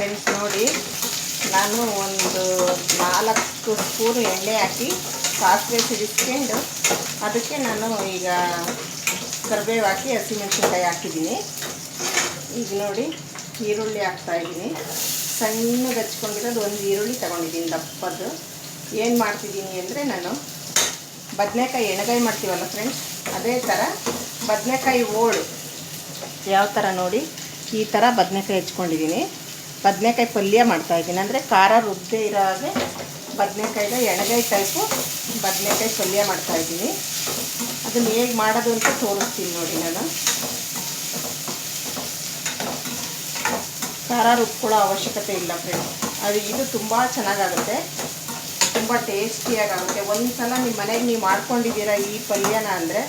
Friends ನೋಡಿ, ನಾನು ಒಂದು 4 ಸ್ಪೂನು ಎಣ್ಣೆ ಹಾಕಿ ಸಾಸಿವೆ ಸಿಡಿಸ್ಕೊಂಡು ಅದಕ್ಕೆ ನಾನು ಈಗ ಕರಿಬೇವು ಹಾಕಿ ಹಸಿಮೆಣಸಿನ್ಕಾಯಿ ಹಾಕಿದ್ದೀನಿ. ಈಗ ನೋಡಿ ಈರುಳ್ಳಿ ಹಾಕ್ತಾಯಿದ್ದೀನಿ. ಸಣ್ಣಗೆ ಹಚ್ಕೊಂಡಿರೋದು ಒಂದು ಈರುಳ್ಳಿ ತೊಗೊಂಡಿದ್ದೀನಿ ದಪ್ಪದ್ದು. ಏನು ಮಾಡ್ತಿದ್ದೀನಿ ಅಂದರೆ, ನಾನು ಬದನೆಕಾಯಿ ಎಣ್ಣೆಗಾಯಿ ಮಾಡ್ತೀವಲ್ಲ ಫ್ರೆಂಡ್ಸ್, ಅದೇ ಥರ ಬದನೆಕಾಯಿ ಹೋಳು ಯಾವ ಥರ ನೋಡಿ ಈ ಥರ ಬದನೆಕಾಯಿ ಹೆಚ್ಕೊಂಡಿದ್ದೀನಿ. ಬದನೆಕಾಯಿ ಪಲ್ಯ ಮಾಡ್ತಾಯಿದ್ದೀನಿ, ಅಂದರೆ ಖಾರ ರುಬ್ಬೇ ಇರೋ ಹಾಗೆ ಬದನೆಕಾಯಿನ ಎಣ್ಣೆಗಾಯಿ ಟೈಪು ಬದನೆಕಾಯಿ ಪಲ್ಯ ಮಾಡ್ತಾಯಿದ್ದೀನಿ. ಅದನ್ನು ಹೇಗೆ ಮಾಡೋದು ಅಂತ ತೋರಿಸ್ತೀನಿ ನೋಡಿ. ನಾನು ಖಾರ ರುಬ್ಕೊಳ್ಳೋ ಅವಶ್ಯಕತೆ ಇಲ್ಲ ಫ್ರೆಂಡ್ಸ್. ಇದು ತುಂಬ ಚೆನ್ನಾಗಾಗುತ್ತೆ, ತುಂಬ ಟೇಸ್ಟಿಯಾಗುತ್ತೆ. ಒಂದು ಸಲ ನಿಮ್ಮ ಮನೆಗೆ ನೀವು ಮಾಡ್ಕೊಂಡಿದ್ದೀರಾ ಈ ಪಲ್ಯನ ಅಂದರೆ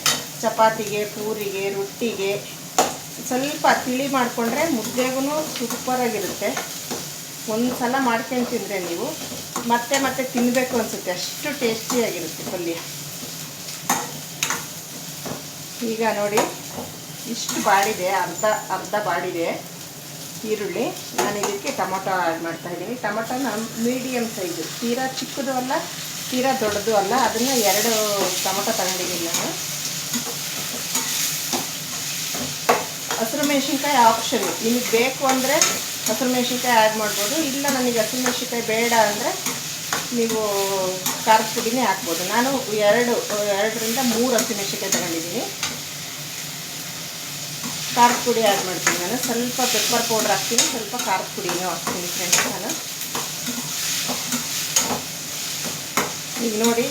ಚಪಾತಿಗೆ, ಪೂರಿಗೆ, ರೊಟ್ಟಿಗೆ ಸ್ವಲ್ಪ ತಿಳಿ ಮಾಡಿಕೊಂಡ್ರೆ ಮುದ್ದೆಗೂ ಸೂಪರಾಗಿರುತ್ತೆ. ಒಂದು ಸಲ ಮಾಡ್ಕೊಂಡು ತಿಂದರೆ ನೀವು ಮತ್ತೆ ಮತ್ತೆ ತಿನ್ನಬೇಕು ಅನಿಸುತ್ತೆ, ಅಷ್ಟು ಟೇಸ್ಟಿಯಾಗಿರುತ್ತೆ ಪಲ್ಯ. ಈಗ ನೋಡಿ ಇಷ್ಟು ಬಾಡಿದೆ, ಅರ್ಧ ಬಾಡಿದೆ ಈರುಳ್ಳಿ. ನಾನು ಇದಕ್ಕೆ ಟೊಮೊಟೊ ಆ್ಯಡ್ ಮಾಡ್ತಾಯಿದ್ದೀನಿ. ಟೊಮೊಟೊನ ಮೀಡಿಯಮ್ ಸೈಜು, ತೀರಾ ಚಿಕ್ಕದು ಅಲ್ಲ ತೀರಾ ದೊಡ್ಡದು ಅಲ್ಲ, ಅದನ್ನು 2 ಟೊಮೊಟೊ ತಗೊಂಡಿದ್ದೀನಿ ನಾನು. ಹಸಿರು ಮೆಣಸಿನ್ಕಾಯಿ ಆಪ್ಷನ್, ನಿಮಗೆ ಬೇಕು ಅಂದರೆ ಹಸಿರು ಮೆಣಸಿನ್ಕಾಯಿ ಆ್ಯಡ್ ಮಾಡ್ಬೋದು. ಇಲ್ಲ ನನಗೆ ಹಸಿರು ಮೆಣಸಿನ್ಕಾಯಿ ಬೇಡ ಅಂದರೆ ನೀವು ಖಾರದ ಪುಡಿನೇ ಹಾಕ್ಬೋದು. ನಾನು 2ರಿಂದ 3 ಹಸಿರು ಮೆಣಸಿನ್ಕಾಯಿ ತಗೊಂಡಿದ್ದೀನಿ. ಖಾರದ ಪುಡಿ ಆ್ಯಡ್ ಮಾಡ್ತೀನಿ ನಾನು. ಸ್ವಲ್ಪ ಪೆಪ್ಪರ್ ಪೌಡ್ರ್ ಹಾಕ್ತೀನಿ, ಸ್ವಲ್ಪ ಖಾರದ ಪುಡಿನೂ ಹಾಕ್ತೀನಿ ಫ್ರೆಂಡ್ಸ್ ನಾನು. ಈಗ ನೋಡಿ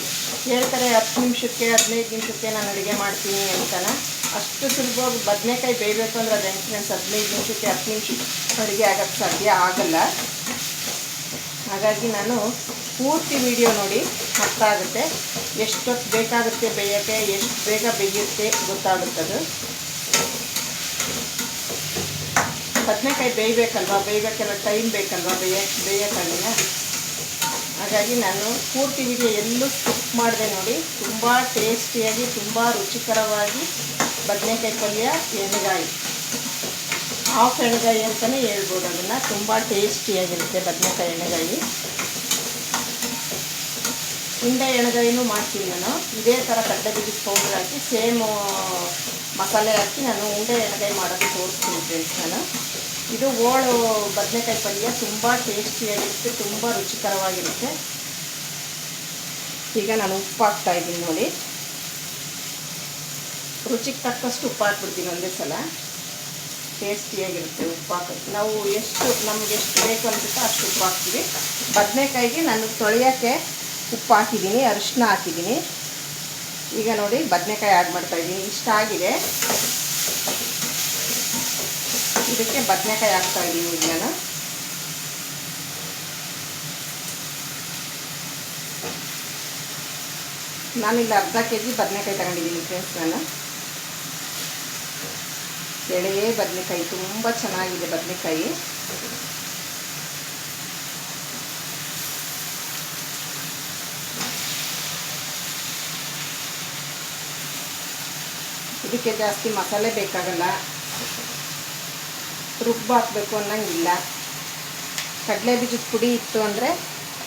ಹೇಳ್ತಾರೆ 10 ನಿಮಿಷಕ್ಕೆ 15 ನಿಮಿಷಕ್ಕೆ ನಾನು ಅಡುಗೆ ಮಾಡ್ತೀನಿ ಅಂತಾನ. ಅಷ್ಟು ಸುಲಭವಾಗಿ ಬದನೆಕಾಯಿ ಬೇಯಬೇಕು ಅಂದರೆ ಅದು ಫ್ರೆಂಡ್ಸ್ 15 ನಿಮಿಷಕ್ಕೆ 10 ನಿಮಿಷಕ್ಕೆ ಅಡುಗೆ ಆಗೋಕ್ಕೆ ಸಾಧ್ಯ ಆಗಲ್ಲ. ಹಾಗಾಗಿ ನಾನು ಪೂರ್ತಿ ವಿಡಿಯೋ ನೋಡಿ ಅರ್ಥ ಆಗುತ್ತೆ. ಎಷ್ಟೊತ್ತು ಬೇಕಾಗುತ್ತೆ ಬೇಯೋಕ್ಕೆ, ಎಷ್ಟು ಬೇಗ ಬೇಯುತ್ತೆ ಗೊತ್ತಾಗುತ್ತದು. ಬದನೆಕಾಯಿ ಬೇಯಬೇಕಲ್ಲ ಟೈಮ್ ಬೇಕಲ್ವ ಬೇಯೋಕ್ಕಲ್ಲ. ಹಾಗಾಗಿ ನಾನು ಪೂರ್ತಿ ವಿಡಿಯೋ ಎಲ್ಲೂ ಸ್ಕಿಪ್ ಮಾಡಿದೆ ನೋಡಿ. ತುಂಬ ಟೇಸ್ಟಿಯಾಗಿ, ತುಂಬ ರುಚಿಕರವಾಗಿ ಬದನೆಕಾಯಿ ಪಲ್ಯ ಎಣ್ಣೆಗಾಯಿ, ಹಾಫ್ ಎಣ್ಣೆಗಾಯಿ ಅಂತಲೇ ಹೇಳ್ಬೋದು ಅದನ್ನು. ತುಂಬ ಟೇಸ್ಟಿಯಾಗಿರುತ್ತೆ ಬದನೆಕಾಯಿ ಎಣ್ಣೆಗಾಯಿ. ಉಂಡೆ ಎಣ್ಣೆಗಾಯಿನೂ ಮಾಡ್ತೀನಿ ನಾನು. ಇದೇ ಥರ ಕಡ್ಲೆಬೀಜದ ಪೌಡ್ರ್ ಹಾಕಿ ಸೇಮು ಮಸಾಲೆ ಹಾಕಿ ನಾನು ಉಂಡೆ ಎಣ್ಣೆಗಾಯಿ ಮಾಡೋದು ತೋರಿಸ್ತೀನಿ ಫ್ರೆಂಡ್ಸ್ ನಾನು. ಇದು ಹೋಳು ಬದನೆಕಾಯಿ ಪಲ್ಯ ತುಂಬ ಟೇಸ್ಟಿಯಾಗಿರುತ್ತೆ, ತುಂಬ ರುಚಿಕರವಾಗಿರುತ್ತೆ. ಈಗ ನಾನು ಉಪ್ಪು ಹಾಕ್ತಾಯಿದ್ದೀನಿ ನೋಡಿ. ರುಚಿಗೆ ತಕ್ಕಷ್ಟು ಉಪ್ಪು ಹಾಕ್ಬಿಡ್ತೀನಿ ಒಂದೇ ಸಲ, ಟೇಸ್ಟಿಯಾಗಿರುತ್ತೆ ಉಪ್ಪು ಹಾಕೋದು. ನಾವು ನಮ್ಗೆ ಎಷ್ಟು ಬೇಕು ಅನ್ಸುತ್ತೋ ಅಷ್ಟು ಉಪ್ಪು ಹಾಕ್ತೀವಿ. ಬದನೆಕಾಯಿಗೆ ನಾನು ತೊಳೆಯೋಕ್ಕೆ ಉಪ್ಪು ಹಾಕಿದ್ದೀನಿ, ಅರಿಶಿನ ಹಾಕಿದ್ದೀನಿ. ಈಗ ನೋಡಿ ಬದನೆಕಾಯಿ ಆ್ಯಡ್ ಮಾಡ್ತಾಯಿದ್ದೀನಿ. ಇಷ್ಟ ಆಗಿದೆ, ಇದಕ್ಕೆ ಬದನೆಕಾಯಿ ಹಾಕ್ತಾಯಿದ್ದೀನಿ ಈಗ ನಾನು. ನಾನಿಲ್ಲಿ ಅರ್ಧ kg ಬದನೆಕಾಯಿ ತಗೊಂಡಿದ್ದೀನಿ ಫ್ರೆಂಡ್ಸ್ ನಾನು. ಎಳೆಯೇ ಬದನೆಕಾಯಿ, ತುಂಬ ಚೆನ್ನಾಗಿದೆ ಬದನೆಕಾಯಿ. ಇದಕ್ಕೆ ಜಾಸ್ತಿ ಮಸಾಲೆ ಬೇಕಾಗಲ್ಲ, ರುಬ್ಬು ಹಾಕಬೇಕು ಅನ್ನೋಂಗಿಲ್ಲ. ಕಡಲೆ ಬೀಜದ ಪುಡಿ ಇತ್ತು ಅಂದರೆ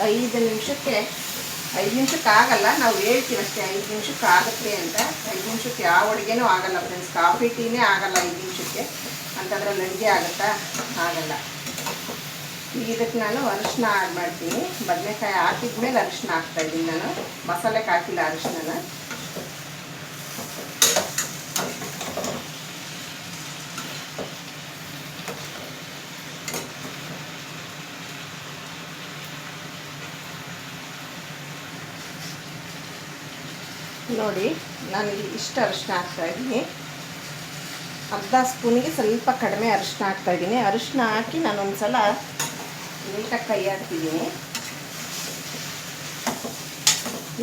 5 ನಿಮಿಷಕ್ಕೆ ಆಗಲ್ಲ, ನಾವು ಹೇಳ್ತೀವಿ ಅಷ್ಟೇ 5 ನಿಮಿಷಕ್ಕೆ ಆಗುತ್ತೆ ಅಂತ. 5 ನಿಮಿಷಕ್ಕೆ ಯಾವ ಅಡುಗೆನೂ ಆಗಲ್ಲ ಫ್ರೆಂಡ್ಸ್. ಕಾಫಿ ಟೀನೇ ಆಗಲ್ಲ 5 ನಿಮಿಷಕ್ಕೆ, ಅಂಥದ್ರಲ್ಲಿ ಅಡುಗೆ ಆಗುತ್ತಾ? ಆಗಲ್ಲ. ಈಗ ಇದಕ್ಕೆ ನಾನು ಅರಿಶಿನ ಆ್ಯಡ್ ಮಾಡ್ತೀನಿ. ಬದನೆಕಾಯಿ ಹಾಕಿದ ಮೇಲೆ ಅರಿಶಿನ ಹಾಕ್ತಾಯಿದ್ದೀನಿ ನಾನು, ಮಸಾಲೆಗೆ ಹಾಕಿಲ್ಲ ಅರಿಶಿನ. ನೋಡಿ ನಾನು ಇಷ್ಟು ಅರಿಶಿನ ಹಾಕ್ತಾಯಿದ್ದೀನಿ. ಅರ್ಧ ಸ್ಪೂನಿಗೆ ಸ್ವಲ್ಪ ಕಡಿಮೆ ಅರಿಶಿನ ಹಾಕ್ತಾಯಿದ್ದೀನಿ. ಅರಿಶಿನ ಹಾಕಿ ನಾನೊಂದು ಸಲ ನೀಟಾಗಿ ಕೈ ಆಡ್ತಿದ್ದೀನಿ.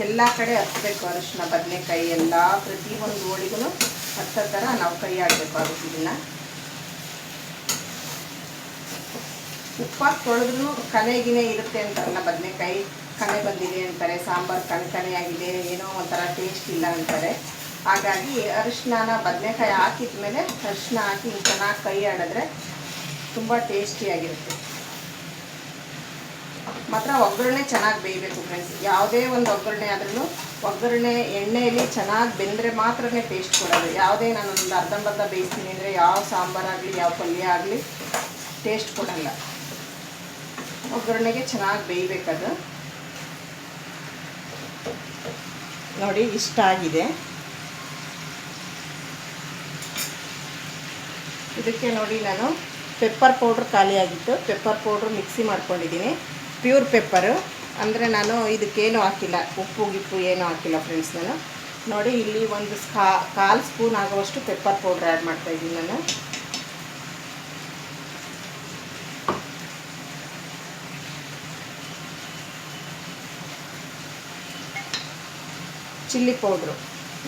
ಎಲ್ಲ ಕಡೆ ಹತ್ತಬೇಕು ಅರಿಶಿನ, ಬದನೆಕಾಯಿ ಎಲ್ಲ ಪ್ರತಿಯೊಂದು ಹೋಳಿಗೂ ಹತ್ತೋ ಥರ ನಾವು ಕೈ ಆಡಬೇಕು ಆಗುತ್ತೆ. ಇದನ್ನು ಉಪ್ಪಾಕಿ ತೊಳೆದ್ರೂ ಕನೆಗಿನೇ ಇರುತ್ತೆ ಅಂತಾರಲ್ಲ, ಬದನೆಕಾಯಿ ಕನೆ ಬಂದಿದೆ ಅಂತಾರೆ, ಸಾಂಬಾರು ಕನೆಯಾಗಿದೆ, ಏನೋ ಒಂಥರ ಟೇಸ್ಟ್ ಇಲ್ಲ ಅಂತಾರೆ. ಹಾಗಾಗಿ ಅರಿಶಿನ ಬದನೆಕಾಯಿ ಹಾಕಿದ ಮೇಲೆ ಅರಿಶಿನ ಹಾಕಿ ಚೆನ್ನಾಗಿ ಕೈ ಆಡಿದ್ರೆ ತುಂಬ ಟೇಸ್ಟಿಯಾಗಿರುತ್ತೆ. ಮಾತ್ರ ಒಗ್ಗರಣೆ ಚೆನ್ನಾಗಿ ಬೇಯಬೇಕು ಫ್ರೆಂಡ್ಸ್. ಯಾವುದೇ ಒಂದು ಒಗ್ಗರಣೆ ಆದ್ರೂ ಒಗ್ಗರಣೆ ಎಣ್ಣೆಯಲ್ಲಿ ಚೆನ್ನಾಗಿ ಬೆಂದರೆ ಮಾತ್ರನೇ ಟೇಸ್ಟ್ ಕೊಡೋದು. ಯಾವುದೇ ನಾನೊಂದು ಅರ್ಧಂಬರ್ಧ ಬೇಯಿಸ್ತೀನಿ ಅಂದರೆ ಯಾವ ಸಾಂಬಾರಾಗಲಿ ಯಾವ ಪಲ್ಯ ಆಗಲಿ ಟೇಸ್ಟ್ ಕೊಡಲ್ಲ. ಒಗ್ಗರಣೆಗೆ ಚೆನ್ನಾಗಿ ಬೇಯಬೇಕದು. ನೋಡಿ ಇಷ್ಟ ಆಗಿದೆ. ಇದಕ್ಕೆ ನೋಡಿ ನಾನು ಪೆಪ್ಪರ್ ಪೌಡ್ರ್ ಖಾಲಿಯಾಗಿತ್ತು, ಪೆಪ್ಪರ್ ಪೌಡ್ರ್ ಮಿಕ್ಸಿ ಮಾಡ್ಕೊಂಡಿದ್ದೀನಿ. ಪ್ಯೂರ್ ಪೆಪ್ಪರು ಅಂದರೆ ನಾನು ಇದಕ್ಕೇನು ಹಾಕಿಲ್ಲ, ಉಪ್ಪು ಗಿಪ್ಪು ಏನೂ ಹಾಕಿಲ್ಲ ಫ್ರೆಂಡ್ಸ್. ನಾನು ನೋಡಿ ಇಲ್ಲಿ ಒಂದು ಕಾಲು ಸ್ಪೂನ್ ಆಗುವಷ್ಟು ಪೆಪ್ಪರ್ ಪೌಡ್ರ್ ಆ್ಯಡ್ ಮಾಡ್ತಾಯಿದ್ದೀನಿ ನಾನು. ಚಿಲ್ಲಿ ಪೌಡ್ರು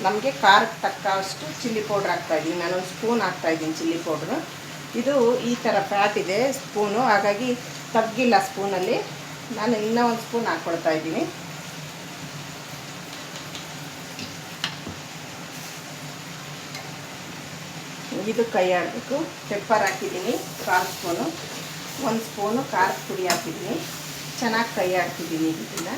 ನಮಗೆ ಖಾರಕ್ಕೆ ತಕ್ಕಷ್ಟು ಚಿಲ್ಲಿ ಪೌಡ್ರ್ ಹಾಕ್ತಾಯಿದ್ದೀನಿ. ನಾನೊಂದು ಸ್ಪೂನ್ ಹಾಕ್ತಾಯಿದ್ದೀನಿ ಚಿಲ್ಲಿ ಪೌಡ್ರು. ಇದು ಈ ಥರ ಫ್ಯಾಟ್ ಇದೆ ಸ್ಪೂನು, ಹಾಗಾಗಿ ತಗ್ಗಿಲ್ಲ ಸ್ಪೂನಲ್ಲಿ. ನಾನು ಇನ್ನೂ ಒಂದು ಸ್ಪೂನ್ ಹಾಕ್ಕೊಳ್ತಾ ಇದ್ದೀನಿ. ಇದು ಕೈ ಆಡಬೇಕು. ಪೆಪ್ಪರ್ ಹಾಕಿದ್ದೀನಿ ಕಾಲು ಸ್ಪೂನು, ಒಂದು ಸ್ಪೂನು ಖಾರದ ಪುಡಿ ಹಾಕಿದ್ದೀನಿ. ಚೆನ್ನಾಗಿ ಕೈ ಆಡ್ತಿದ್ದೀನಿ. ಇದನ್ನು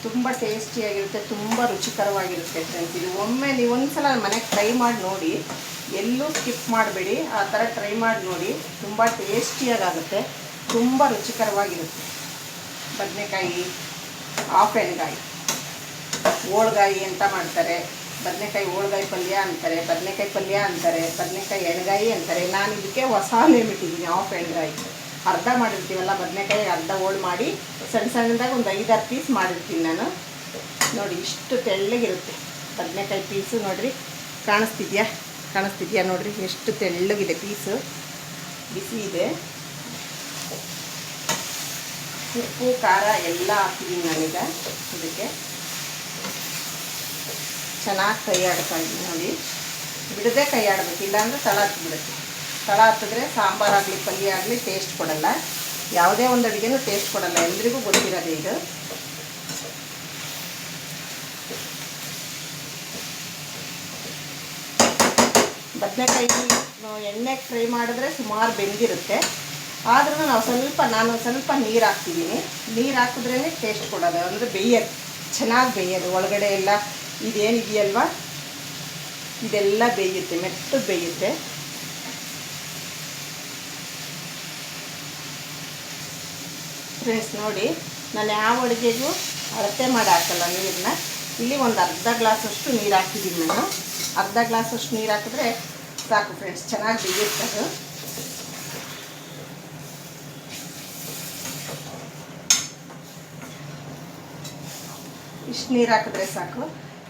ತುಂಬ ಟೇಸ್ಟಿಯಾಗಿರುತ್ತೆ, ತುಂಬ ರುಚಿಕರವಾಗಿರುತ್ತೆ ಫ್ರೆಂಡ್ಸ್. ಇದು ಒಮ್ಮೆ ನೀವು ಒಂದ್ಸಲ ಮನೆಗೆ ಟ್ರೈ ಮಾಡಿ ನೋಡಿ, ಎಲ್ಲೂ ಸ್ಕಿಪ್ ಮಾಡಬೇಡಿ. ಆ ಥರ ಟ್ರೈ ಮಾಡಿ ನೋಡಿ, ತುಂಬ ಟೇಸ್ಟಿಯಾಗುತ್ತೆ, ತುಂಬ ರುಚಿಕರವಾಗಿರುತ್ತೆ. ಬದನೆಕಾಯಿ ಹಾಫ್ ಎಣ್ಗಾಯಿ ಹೋಳ್ಗಾಯಿ ಅಂತ ಮಾಡ್ತಾರೆ, ಬದನೆಕಾಯಿ ಹೋಳ್ಗಾಯಿ ಪಲ್ಯ ಅಂತಾರೆ, ಬದನೆಕಾಯಿ ಪಲ್ಯ ಅಂತಾರೆ, ಬದನೆಕಾಯಿ ಎಣ್ಗಾಯಿ ಅಂತಾರೆ. ನಾನು ಇದಕ್ಕೆ ಹೊಸ ನೇಮ್ ಇಟ್ಟಿದ್ದೀನಿ, ಹಾಫ್ ಎಣ್ಗಾಯಿ. ಅರ್ಧ ಮಾಡಿರ್ತೀವಲ್ಲ ಬದನೆಕಾಯಿ, ಅರ್ಧ ಹೋಳು ಮಾಡಿ ಸಣ್ಣ ಸಣ್ಣದಾಗಿ ಒಂದು 5-6 ಪೀಸ್ ಮಾಡಿರ್ತೀನಿ ನಾನು. ನೋಡಿ ಇಷ್ಟು ತೆಳ್ಳಗಿರುತ್ತೆ ಬದನೆಕಾಯಿ ಪೀಸು. ನೋಡಿರಿ ಕಾಣಿಸ್ತಿದ್ಯಾ ನೋಡಿರಿ ಎಷ್ಟು ತೆಳ್ಳಗಿದೆ ಪೀಸು, ಬಿಸಿ ಇದೆ. ಉಪ್ಪು ಖಾರ ಎಲ್ಲ ಹಾಕಿದ್ದೀನಿ ನಾನೀಗ. ಇದಕ್ಕೆ ಚೆನ್ನಾಗಿ ಕೈ ಆಡ್ತಾ ಇದ್ದೀನಿ. ನೋಡಿ ಬಿಡದೆ ಕೈ ಆಡಬೇಕು, ಇಲ್ಲಾಂದರೆ ತಳ ಹತ್ತಿಬಿಡುತ್ತೆ. ತಳ ಹತ್ತಿದ್ರೆ ಸಾಂಬಾರಾಗಲಿ ಪಲ್ಯ ಆಗಲಿ ಟೇಸ್ಟ್ ಕೊಡಲ್ಲ. ಯಾವುದೇ ಒಂದು ಅಡುಗೆನೂ ಟೇಸ್ಟ್ ಕೊಡಲ್ಲ, ಎಲ್ರಿಗೂ ಗೊತ್ತಿರೋದೇ ಇದು. ಬದನೆಕಾಯಿ ಎಣ್ಣೆಗೆ ಫ್ರೈ ಮಾಡಿದ್ರೆ ಸುಮಾರು ಬೆಂದಿರುತ್ತೆ. ಆದ್ರೂ ನಾನು ಸ್ವಲ್ಪ ನೀರು ಹಾಕ್ತಿದ್ದೀನಿ. ನೀರು ಹಾಕಿದ್ರೇ ಟೇಸ್ಟ್ ಕೊಡೋದು, ಅಂದರೆ ಬೇಯೋದು, ಚೆನ್ನಾಗಿ ಬೇಯೋದು. ಒಳಗಡೆ ಎಲ್ಲ ಇದೇನಿದೆಯಲ್ವ ಇದೆಲ್ಲ ಬೇಯುತ್ತೆ, ಮೆತ್ತಗೆ ಬೇಯುತ್ತೆ. ಫ್ರೆಂಡ್ಸ್ ನೋಡಿ, ನಾನು ಯಾವ ಅಡುಗೆಗೂ ಅಳತೆ ಮಾಡಿ ಹಾಕಲ್ಲ ನೀರನ್ನ. ಇಲ್ಲಿ ಒಂದು ಅರ್ಧ ಗ್ಲಾಸಷ್ಟು ನೀರು ಹಾಕಿದ್ದೀನಿ ನಾನು. ಅರ್ಧ ಗ್ಲಾಸಷ್ಟು ನೀರು ಹಾಕಿದ್ರೆ ಸಾಕು ಫ್ರೆಂಡ್ಸ್, ಚೆನ್ನಾಗಿ ಬೇಯುತ್ತೆ ಅದು. ಇಷ್ಟು ನೀರು ಹಾಕಿದ್ರೆ ಸಾಕು.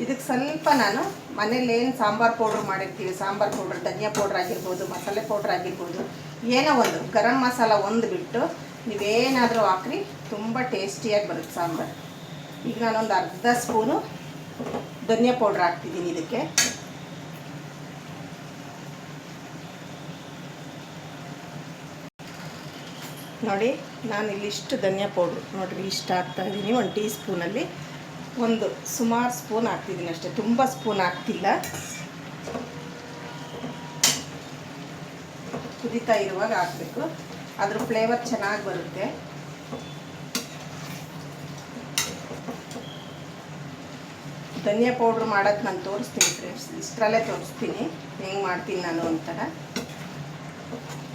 ಇದಕ್ಕೆ ಸ್ವಲ್ಪ ನಾನು ಮನೇಲಿ ಏನು ಸಾಂಬಾರು ಪೌಡ್ರ್ ಮಾಡಿರ್ತೀವಿ, ಸಾಂಬಾರು ಪೌಡ್ರ್, ಧನಿಯಾ ಪೌಡ್ರ್ ಆಗಿರ್ಬೋದು, ಮಸಾಲೆ ಪೌಡ್ರ್ ಆಗಿರ್ಬೋದು, ಏನೋ ಒಂದು ಗರಂ ಮಸಾಲ ಒಂದು ಬಿಟ್ಟು ನೀವೇನಾದರೂ ಹಾಕ್ರಿ, ತುಂಬ ಟೇಸ್ಟಿಯಾಗಿ ಬರುತ್ತೆ ಸಾಂಬಾರು. ಈಗ ನಾನೊಂದು ಅರ್ಧ ಸ್ಪೂನು ಧನಿಯಾ ಪೌಡ್ರ್ ಹಾಕ್ತಿದ್ದೀನಿ ಇದಕ್ಕೆ. ನೋಡಿ ನಾನು ಇಲ್ಲಿಷ್ಟು ಧನಿಯಾ ಪೌಡ್ರು ನೋಡಿರಿ ಇಷ್ಟು ಹಾಕ್ತಾಯಿದ್ದೀನಿ. 1 ಟೀ ಸ್ಪೂನಲ್ಲಿ ಒಂದು ಸುಮಾರು ಸ್ಪೂನ್ ಹಾಕ್ತಿದ್ದೀನಿ ಅಷ್ಟೇ, ತುಂಬ ಸ್ಪೂನ್ ಹಾಕ್ತಿಲ್ಲ. ಕುದೀತಾ ಇರುವಾಗ ಹಾಕಬೇಕು, ಅದ್ರ ಫ್ಲೇವರ್ ಚೆನ್ನಾಗಿ ಬರುತ್ತೆ. ಧನಿಯಾ ಪೌಡ್ರ್ ಮಾಡೋದು ನಾನು ತೋರಿಸ್ತೀನಿ ಫ್ರೆಂಡ್ಸ್, ಇಷ್ಟರಲ್ಲೇ ತೋರಿಸ್ತೀನಿ ಹೆಂಗೆ ಮಾಡ್ತೀನಿ ನಾನು ಅಂತಾರ.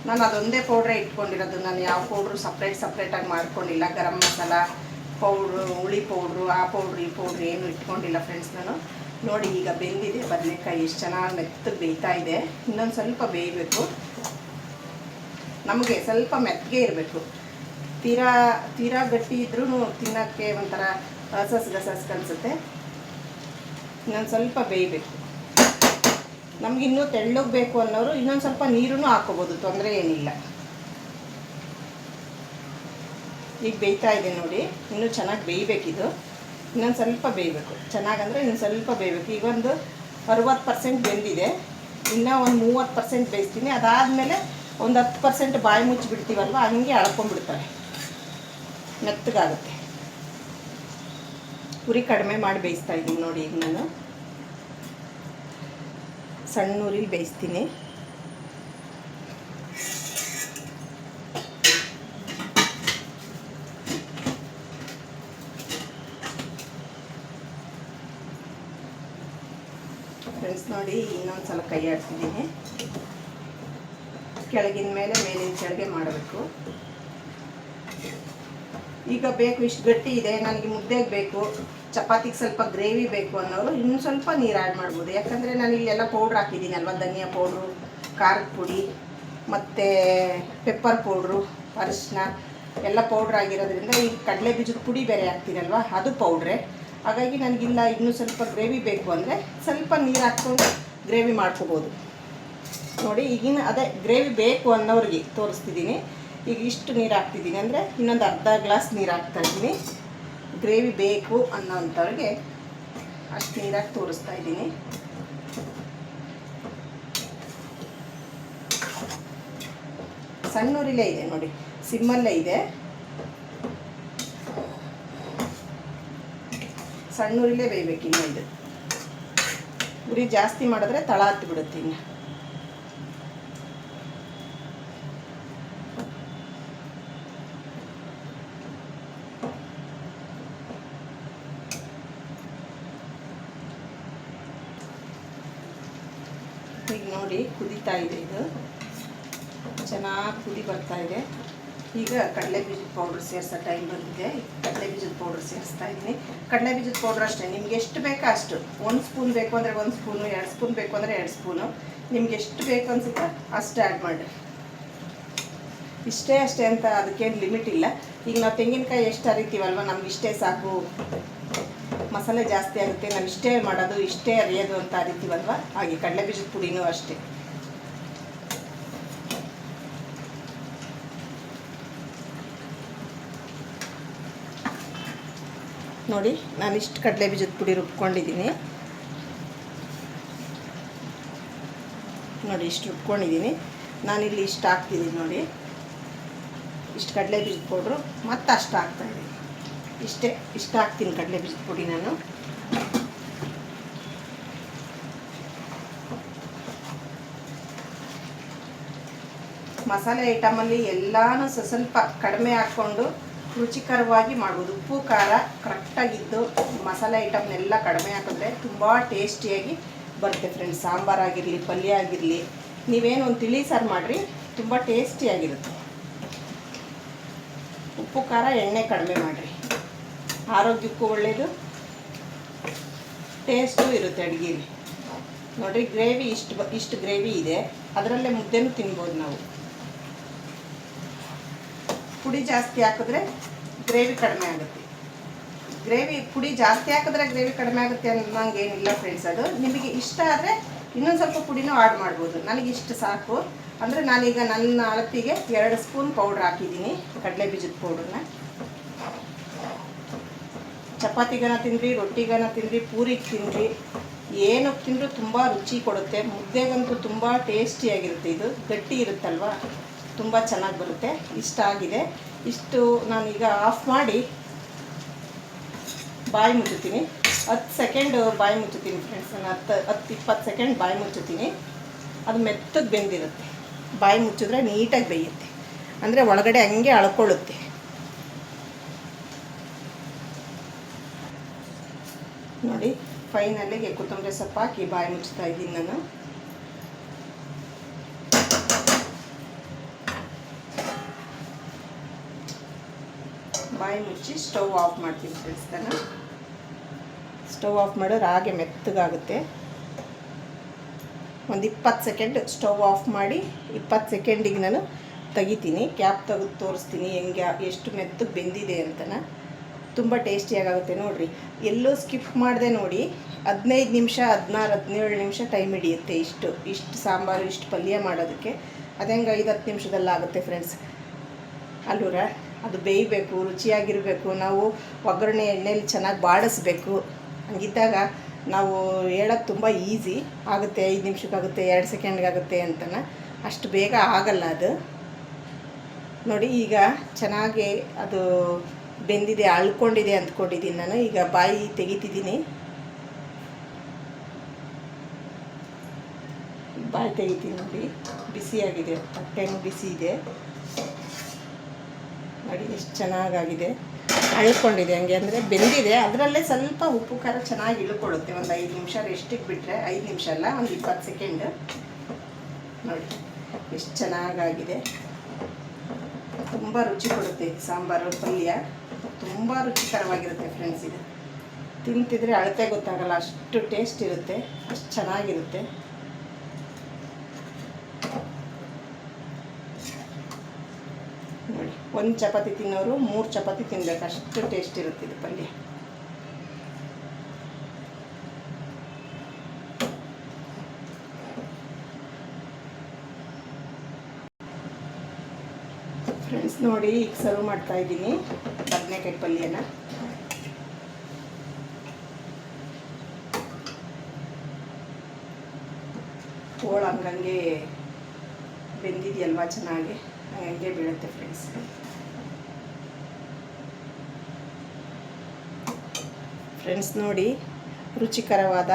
ನಾನು ಅದೊಂದೇ ಪೌಡ್ರೇ ಇಟ್ಕೊಂಡಿರೋದು, ನಾನು ಯಾವ ಪೌಡ್ರು ಸಪ್ರೇಟಾಗಿ ಮಾಡ್ಕೊಂಡಿಲ್ಲ. ಗರಂ ಮಸಾಲ ಪೌಡ್ರು, ಹುಳಿ ಪೌಡ್ರು, ಆ ಪೌಡ್ರು ಈ ಪೌಡ್ರು ಏನು ಇಟ್ಕೊಂಡಿಲ್ಲ ಫ್ರೆಂಡ್ಸ್ ನಾನು. ನೋಡಿ ಈಗ ಬೆಂದಿದೆ ಬದನೆಕಾಯಿ, ಎಷ್ಟು ಚೆನ್ನಾಗಿ ಮೆತ್ತಗೆ ಬೇಯ್ತಾ ಇದೆ. ಇನ್ನೊಂದು ಸ್ವಲ್ಪ ಬೇಯಬೇಕು, ನಮಗೆ ಸ್ವಲ್ಪ ಮೆತ್ತಗೆ ಇರಬೇಕು. ತೀರಾ ಗಟ್ಟಿ ಇದ್ರೂ ತಿನ್ನೋಕ್ಕೆ ಒಂಥರ ಗಸಸ್ ಅನಿಸುತ್ತೆ. ಇನ್ನೊಂದು ಸ್ವಲ್ಪ ಬೇಯಬೇಕು. ನಮಗಿನ್ನೂ ತೆಳ್ಳಗೆ ಬೇಕು ಅನ್ನೋರು ಇನ್ನೊಂದು ಸ್ವಲ್ಪ ನೀರೂ ಹಾಕೋಬೋದು, ತೊಂದರೆ ಏನಿಲ್ಲ. ಈಗ ಬೇಯ್ತಾ ಇದೆ ನೋಡಿ, ಇನ್ನೂ ಚೆನ್ನಾಗಿ ಬೇಯಬೇಕಿದು. ಇನ್ನೊಂದು ಸ್ವಲ್ಪ ಬೇಯಬೇಕು ಚೆನ್ನಾಗಂದರೆ, ಇನ್ನೊಂದು ಸ್ವಲ್ಪ ಬೇಯಬೇಕು. ಈಗ ಒಂದು 60% ಬೆಂದಿದೆ, ಇನ್ನೂ ಒಂದು 30% ಬೇಯಿಸ್ತೀನಿ. ಅದಾದಮೇಲೆ ಒಂದು 10% ಬಾಯಿ ಮುಚ್ಚಿಬಿಡ್ತೀವಲ್ವ, ಹಂಗೆ ಅಳ್ಕೊಂಡ್ಬಿಡ್ತಾರೆ, ಮೆತ್ತಗಾಗುತ್ತೆ. ಉರಿ ಕಡಿಮೆ ಮಾಡಿ ಬೇಯಿಸ್ತಾ ಇದ್ದೀನಿ ನೋಡಿ. ಈಗ ನಾನು ಸಣ್ಣ ಉರಿಲಿ ಬೇಯಿಸ್ತೀನಿ. ಫ್ರೆಂಡ್ಸ್. ನೋಡಿ ಇನ್ನೊಂದು ಸಲ ಕೈ ಆಡ್ತಿದ್ದೀನಿ. ಕೆಳಗಿನ ಮೇಲೆ ಮೇಲಿನ ಕೆಳಗೆ ಮಾಡಬೇಕು. ಈಗ ಬೇಕು ಇಷ್ಟು ಗಟ್ಟಿ ಇದೆ, ನನಗೆ ಮುದ್ದೆಗೆ ಬೇಕು, ಚಪಾತಿಗೆ ಸ್ವಲ್ಪ ಗ್ರೇವಿ ಬೇಕು ಅನ್ನೋರು ಇನ್ನೂ ಸ್ವಲ್ಪ ನೀರು ಆ್ಯಡ್ ಮಾಡ್ಬೋದು. ಯಾಕಂದರೆ ನಾನು ಇಲ್ಲೆಲ್ಲ ಪೌಡ್ರ್ ಹಾಕಿದ್ದೀನಿ ಅಲ್ವಾ, ಧನಿಯಾ ಪೌಡ್ರು, ಖಾರದ ಪುಡಿ ಮತ್ತು ಪೆಪ್ಪರ್ ಪೌಡ್ರು, ಅರಿಶಿನ ಎಲ್ಲ ಪೌಡ್ರ್ ಆಗಿರೋದ್ರಿಂದ ಈ ಕಡಲೆ ಬೀಜದ ಪುಡಿ ಬೇರೆ ಹಾಕ್ತೀನಲ್ವ, ಅದು ಪೌಡ್ರೆ. ಹಾಗಾಗಿ ನನಗಿಲ್ಲ ಇನ್ನೂ ಸ್ವಲ್ಪ ಗ್ರೇವಿ ಬೇಕು ಅಂದರೆ ಸ್ವಲ್ಪ ನೀರು ಹಾಕ್ಕೊಂಡು ಗ್ರೇವಿ ಮಾಡ್ಕೋಬೋದು. ನೋಡಿ ಈಗಿನ ಅದೇ ಗ್ರೇವಿ ಬೇಕು ಅನ್ನೋರಿಗೆ ತೋರಿಸ್ತಿದ್ದೀನಿ. ಈಗ ಇಷ್ಟು ನೀರು ಹಾಕ್ತಿದ್ದೀನಿ ಅಂದರೆ ಇನ್ನೊಂದು ಅರ್ಧ ಗ್ಲಾಸ್ ನೀರು ಹಾಕ್ತಾಯಿದ್ದೀನಿ. ಗ್ರೇವಿ ಬೇಕು ಅನ್ನೋಂಥವ್ರಿಗೆ ಅಷ್ಟು ನೀರಾಗಿ ತೋರಿಸ್ತಾ ಇದ್ದೀನಿ. ಸಣ್ಣ ಉರಿಲೇ ಇದೆ ನೋಡಿ, ಸಿಮ್ಮಲ್ಲೇ ಇದೆ. ಸಣ್ಣ ಉರಿಲೇ ಬೇಯಬೇಕು. ಇನ್ನು ಇದು ಉರಿ ಜಾಸ್ತಿ ಮಾಡಿದ್ರೆ ತಳ ಹತ್ತಿ ಬಿಡುತ್ತೆ. ಇನ್ನು ಈಗ ನೋಡಿ ಕುದೀತಾ ಇದೆ, ಇದು ಚೆನ್ನಾಗಿ ಕುದಿ ಬರ್ತಾ ಇದೆ. ಈಗ ಕಡಲೆ ಬೀಜದ ಪೌಡ್ರ್ ಸೇರಿಸೋ ಟೈಮ್ ಬಂದಿದೆ. ಕಡಲೆ ಬೀಜದ ಪೌಡ್ರ್ ಸೇರಿಸ್ತಾ ಇದ್ದೀನಿ. ಕಡಲೆ ಬೀಜದ ಪೌಡ್ರ್ ಅಷ್ಟೇ, ನಿಮ್ಗೆ ಎಷ್ಟು ಬೇಕೋ ಅಷ್ಟು. 1 ಸ್ಪೂನ್ ಬೇಕು ಅಂದರೆ 1 ಸ್ಪೂನು, 2 ಸ್ಪೂನ್ ಬೇಕು ಅಂದರೆ 2 ಸ್ಪೂನು, ನಿಮ್ಗೆ ಎಷ್ಟು ಬೇಕು ಅನ್ಸುತ್ತೆ ಅಷ್ಟು ಆ್ಯಡ್ ಮಾಡಿರಿ. ಇಷ್ಟೇ ಅಷ್ಟೇ ಅಂತ ಅದಕ್ಕೇನು ಲಿಮಿಟ್ ಇಲ್ಲ. ಈಗ ನಾವು ತೆಂಗಿನಕಾಯಿ ಎಷ್ಟು ಅರಿತೀವಲ್ವ, ನಮ್ಗೆ ಇಷ್ಟೇ ಸಾಕು, ಮಸಾಲೆ ಜಾಸ್ತಿ ಆಗುತ್ತೆ, ನಾವು ಇಷ್ಟೇ ಮಾಡೋದು ಇಷ್ಟೇ ಅರಿಯೋದು ಅಂತ ಅರಿತೀವಲ್ವ, ಹಾಗೆ ಕಡಲೆ ಬೀಜದ ಪುಡಿನೂ ಅಷ್ಟೇ. ನೋಡಿ ನಾನು ಇಷ್ಟು ಕಡಲೆ ಬೀಜದ ಪುಡಿ ರುಬ್ಕೊಂಡಿದ್ದೀನಿ. ನೋಡಿ ಇಷ್ಟು ರುಬ್ಕೊಂಡಿದ್ದೀನಿ. ನಾನಿಲ್ಲಿ ಇಷ್ಟು ಹಾಕ್ತಿದ್ದೀನಿ ನೋಡಿ, ಇಷ್ಟು ಕಡಲೆ ಬೀಜದ ಪೌಡ್ರು ಮತ್ತು ಅಷ್ಟು ಹಾಕ್ತಾಯಿದ್ದೀನಿ. ಇಷ್ಟು ಹಾಕ್ತೀನಿ ಕಡಲೆ ಬೀಜದ ಪುಡಿ ನಾನು. ಮಸಾಲೆ ಐಟಮಲ್ಲಿ ಎಲ್ಲನೂ ಸ್ವಲ್ಪ ಕಡಿಮೆ ಹಾಕ್ಕೊಂಡು ರುಚಿಕರವಾಗಿ ಮಾಡ್ಬೋದು. ಉಪ್ಪು ಖಾರ ಕರೆಕ್ಟಾಗಿದ್ದು ಮಸಾಲೆ ಐಟಮ್ನೆಲ್ಲ ಕಡಿಮೆ ಹಾಕಿದ್ರೆ ತುಂಬ ಟೇಸ್ಟಿಯಾಗಿ ಬರುತ್ತೆ ಫ್ರೆಂಡ್ಸ್. ಸಾಂಬಾರಾಗಿರಲಿ, ಪಲ್ಯ ಆಗಿರಲಿ, ನೀವೇನು ಒಂದು ತಿಳಿ ಸಾರು ಮಾಡಿರಿ, ತುಂಬ ಟೇಸ್ಟಿಯಾಗಿರುತ್ತೆ. ಉಪ್ಪು ಖಾರ ಎಣ್ಣೆ ಕಡಿಮೆ ಮಾಡಿರಿ, ಆರೋಗ್ಯಕ್ಕೂ ಒಳ್ಳೆಯದು, ಟೇಸ್ಟು ಇರುತ್ತೆ ಅಡುಗೆಲಿ. ನೋಡಿರಿ ಗ್ರೇವಿ ಇಷ್ಟು ಗ್ರೇವಿ ಇದೆ, ಅದರಲ್ಲೇ ಮುದ್ದೆನೂ ತಿನ್ಬೋದು ನಾವು. ಪುಡಿ ಜಾಸ್ತಿ ಹಾಕಿದ್ರೆ ಗ್ರೇವಿ ಕಡಿಮೆ ಆಗುತ್ತೆ. ಪುಡಿ ಜಾಸ್ತಿ ಹಾಕಿದ್ರೆ ಗ್ರೇವಿ ಕಡಿಮೆ ಆಗುತ್ತೆ ಅನ್ನೋಂಗೆ ಏನಿಲ್ಲ ಫ್ರೆಂಡ್ಸ್. ಅದು ನಿಮಗೆ ಇಷ್ಟ ಆದರೆ ಇನ್ನೊಂದು ಸ್ವಲ್ಪ ಪುಡಿನೂ ಆ್ಯಡ್ ಮಾಡ್ಬೋದು. ನನಗೆ ಇಷ್ಟು ಸಾಕು ಅಂದರೆ ನಾನೀಗ ನನ್ನ ಅಳತೆಗೆ 2 ಸ್ಪೂನ್ ಪೌಡ್ರ್ ಹಾಕಿದ್ದೀನಿ, ಕಡಲೆ ಬೀಜದ ಪೌಡ್ರನ್ನ. ಚಪಾತಿಗನ ತಿನ್ನಿರಿ, ರೊಟ್ಟಿಗನ ತಿನ್ನಿರಿ, ಪೂರಿಗೆ ತಿನ್ನಿರಿ, ಏನಕ್ಕೆ ತಿಂದರೂ ತುಂಬ ರುಚಿ ಕೊಡುತ್ತೆ. ಮುದ್ದೆಗಂತೂ ತುಂಬ ಟೇಸ್ಟಿಯಾಗಿರುತ್ತೆ. ಇದು ಗಟ್ಟಿ ಇರುತ್ತಲ್ವ, ತುಂಬ ಚೆನ್ನಾಗಿ ಬರುತ್ತೆ. ಇಷ್ಟ ಆಗಿದೆ. ಇಷ್ಟು ನಾನೀಗ ಆಫ್ ಮಾಡಿ ಬಾಯಿ ಮುಚ್ಚುತ್ತೀನಿ. 10 ಸೆಕೆಂಡ್ ಬಾಯಿ ಮುಚ್ಚುತ್ತೀನಿ ಫ್ರೆಂಡ್ಸ್. ನಾನು 10-20 ಸೆಕೆಂಡ್ ಬಾಯಿ ಮುಚ್ಚುತ್ತೀನಿ. ಅದು ಮೆತ್ತಗೆ ಬೆಂದಿರುತ್ತೆ. ಬಾಯಿ ಮುಚ್ಚಿದ್ರೆ ನೀಟಾಗಿ ಬೇಯುತ್ತೆ, ಅಂದರೆ ಒಳಗಡೆ ಹಂಗೆ ಅಳ್ಕೊಳ್ಳುತ್ತೆ. ನೋಡಿ ಫೈನಲ್ಲಿಗೆ ಕೊತ್ತಂಬರಿ ಸೊಪ್ಪು ಹಾಕಿ ಬಾಯಿ ಮುಚ್ತಾ ಇದ್ದೀನಿ ನಾನು. ಬಾಯಿ ಮುಚ್ಚಿ ಸ್ಟವ್ ಆಫ್ ಮಾಡ್ತೀನಿ ಫ್ರೆಂಡ್ಸ್. ನಾನು ಸ್ಟವ್ ಆಫ್ ಮಾಡಿದ್ರೆ ಹಾಗೆ ಮೆತ್ತಗಾಗುತ್ತೆ. ಒಂದು 20 ಸೆಕೆಂಡ್ ಸ್ಟವ್ ಆಫ್ ಮಾಡಿ 20 ಸೆಕೆಂಡಿಗೆ ನಾನು ತೆಗಿತೀನಿ. ಕ್ಯಾಪ್ ತೆಗೆದು ತೋರಿಸ್ತೀನಿ ಹೆಂಗೆ ಎಷ್ಟು ಮೆತ್ತಗೆ ಬೆಂದಿದೆ ಅಂತನ. ತುಂಬ ಟೇಸ್ಟಿಯಾಗುತ್ತೆ ನೋಡಿರಿ. ಎಲ್ಲೂ ಸ್ಕಿಪ್ ಮಾಡಿದೆ ನೋಡಿ. 15 ನಿಮಿಷ 16-17 ನಿಮಿಷ ಟೈಮ್ ಹಿಡಿಯುತ್ತೆ ಇಷ್ಟು ಸಾಂಬಾರು, ಇಷ್ಟು ಪಲ್ಯ ಮಾಡೋದಕ್ಕೆ. ಅದು ಹೆಂಗೆ 5-10 ನಿಮಿಷದಲ್ಲಾಗುತ್ತೆ ಫ್ರೆಂಡ್ಸ್. ಅಲ್ಲೂರ ಅದು ಬೇಯಬೇಕು, ರುಚಿಯಾಗಿರಬೇಕು. ನಾವು ಒಗ್ಗರಣೆ ಎಣ್ಣೆಲಿ ಚೆನ್ನಾಗಿ ಬಾಡಿಸ್ಬೇಕು. ಹಂಗಿದ್ದಾಗ ನಾವು ಹೇಳೋದು ತುಂಬ ಈಸಿ ಆಗುತ್ತೆ. 5 ನಿಮಿಷಕ್ಕಾಗುತ್ತೆ, 2 ಸೆಕೆಂಡ್ಗಾಗುತ್ತೆ ಅಂತನ. ಅಷ್ಟು ಬೇಗ ಆಗಲ್ಲ ಅದು. ನೋಡಿ ಈಗ ಚೆನ್ನಾಗಿ ಅದು ಬೆಂದಿದೆ, ಅಳ್ಕೊಂಡಿದೆ ಅಂದ್ಕೊಂಡಿದ್ದೀನಿ ನಾನು. ಈಗ ಬಾಯಿ ತೆಗಿತಿದ್ದೀನಿ. ಬಾಯಿ ತೆಗಿತೀನಿ ನೋಡಿ. ಬಿಸಿಯಾಗಿದೆ, ತಟ್ಟೆನೂ ಬಿಸಿ ಇದೆ ನೋಡಿ ಎಷ್ಟು ಚೆನ್ನಾಗಾಗಿದೆ, ಅಳ್ಕೊಂಡಿದೆ. ಹಂಗೆ ಅಂದರೆ ಬೆಂದಿದೆ, ಅದರಲ್ಲೇ ಸ್ವಲ್ಪ ಉಪ್ಪು ಖಾರ ಚೆನ್ನಾಗಿ ಇಳ್ಕೊಳ್ಳುತ್ತೆ. ಒಂದು 5 ನಿಮಿಷ ರೆಸ್ಟಿಗೆ ಬಿಟ್ಟರೆ, 5 ನಿಮಿಷ ಅಲ್ಲ, ಒಂದು 20 ಸೆಕೆಂಡ್. ನೋಡಿ ಎಷ್ಟು ಚೆನ್ನಾಗಾಗಿದೆ. ತುಂಬ ರುಚಿ ಕೊಡುತ್ತೆ ಸಾಂಬಾರು ಪಲ್ಯ, ತುಂಬ ರುಚಿಕರವಾಗಿರುತ್ತೆ ಫ್ರೆಂಡ್ಸ್. ಇದು ತಿಂತಿದ್ರೆ ಅಳತೆ ಗೊತ್ತಾಗಲ್ಲ, ಅಷ್ಟು ಟೇಸ್ಟ್ ಇರುತ್ತೆ, ಅಷ್ಟು ಚೆನ್ನಾಗಿರುತ್ತೆ. ನೋಡಿ, 1 ಚಪಾತಿ ತಿನ್ನೋರು 3 ಚಪಾತಿ ತಿನ್ಬೇಕು, ಅಷ್ಟು ಟೇಸ್ಟ್ ಇರುತ್ತೆ ಇದು ಪಲ್ಯ. ಫ್ರೆಂಡ್ಸ್ ನೋಡಿ, ಈಗ ಸರ್ವ್ ಮಾಡ್ತಾ ಇದ್ದೀನಿ ಬದನೆಕಾಯಿ ಪಲ್ಯನ. ಹೋಳು ಹಂಗಂಗೆ ಬೆಂದಿದೆಯಲ್ವಾ ಚೆನ್ನಾಗಿ, ಹಂಗೆ ಬೀಳುತ್ತೆ ಫ್ರೆಂಡ್ಸ್. ಫ್ರೆಂಡ್ಸ್ ನೋಡಿ, ರುಚಿಕರವಾದ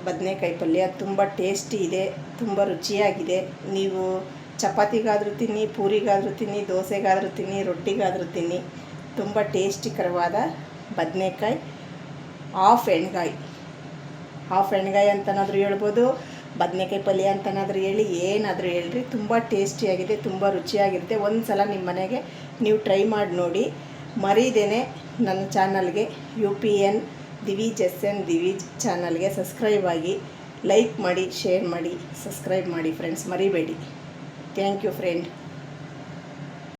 ಬದನೆಕಾಯಿ ಪಲ್ಯ ತುಂಬ ಟೇಸ್ಟಿ ಇದೆ, ತುಂಬ ರುಚಿಯಾಗಿದೆ. ನೀವು ಚಪಾತಿಗಾದರೂ ತಿನ್ನಿ, ಪೂರಿಗಾದರೂ ತಿನ್ನಿ, ದೋಸೆಗಾದರೂ ತಿನ್ನಿ, ರೊಟ್ಟಿಗಾದರೂ ತಿನ್ನಿ. ತುಂಬ ಟೇಸ್ಟಿಕರವಾದ ಬದನೆಕಾಯಿ, ಹಾಫ್ ಎಣ್ಗಾಯಿ ಅಂತನಾದರೂ ಹೇಳ್ಬೋದು, ಬದನೆಕಾಯಿ ಪಲ್ಯ ಅಂತನಾದರೂ ಹೇಳಿ, ಏನಾದರೂ ಹೇಳ್ರಿ. ತುಂಬ ಟೇಸ್ಟಿಯಾಗಿದೆ, ತುಂಬ ರುಚಿಯಾಗಿರುತ್ತೆ. ಒಂದು ಸಲ ನಿಮ್ಮ ಮನೆಗೆ ನೀವು ಟ್ರೈ ಮಾಡಿ ನೋಡಿ. ಮರೀದೇನೆ ನನ್ನ ಚಾನಲ್ಗೆ UPN ದಿವೀಜ್ SN ದಿವೀಜ್ ಚಾನಲ್ಗೆ ಸಬ್ಸ್ಕ್ರೈಬ್ ಆಗಿ, ಲೈಕ್ ಮಾಡಿ, ಶೇರ್ ಮಾಡಿ, ಸಬ್ಸ್ಕ್ರೈಬ್ ಮಾಡಿ ಫ್ರೆಂಡ್ಸ್, ಮರಿಬೇಡಿ. Thank you friend.